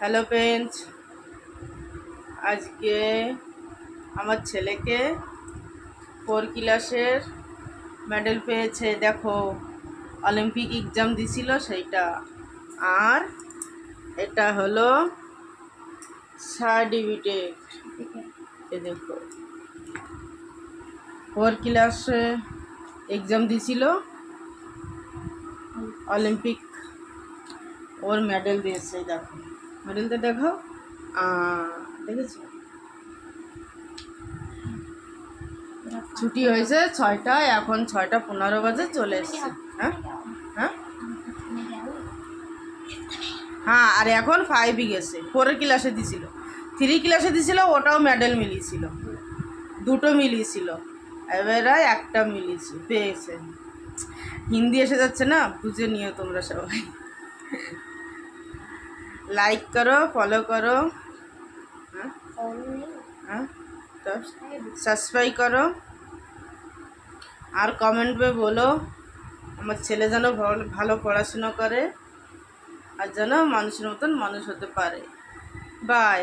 Hello friends, আজকে আমার ছেলেকে 4 ক্লাসের মেডেল পেয়েছে। দেখো, অলিম্পিক এক্সাম দিছিল সেইটা। আর এটা হলো সার্টিফিকেট। এই দেখো, 4 ক্লাসে এক্সাম দিছিল, অলিম্পিক ওর মেডেল দিয়েছে। দেখো মেডেলটা দেখো, দেখেছো? ছুটি হয়েছে 6টায়, এখন 6:15 বাজে চলে এসছে। হ্যাঁ হ্যাঁ হ্যাঁ, আর এখন 5 গেছে। 4 ক্লাসে দিছিল, 3 ক্লাসে দিছিল, ওটাও মেডেল মিলিয়েছিল, দুটো মিলিয়েছিল, এবারে একটা মিলিয়েছে, পেয়েছে। হিন্দি এসে যাচ্ছে না, বুঝে নিও তোমরা সবাই। লাইক করো, ফলো করো, হ্যাঁ হ্যাঁ, তো সাবস্ক্রাইব করো, আর কমেন্টে বলো আমার ছেলে যেন ভালো পড়াশোনা করে আর যেন মানুষের মতন মানুষ হতে পারে। বাই।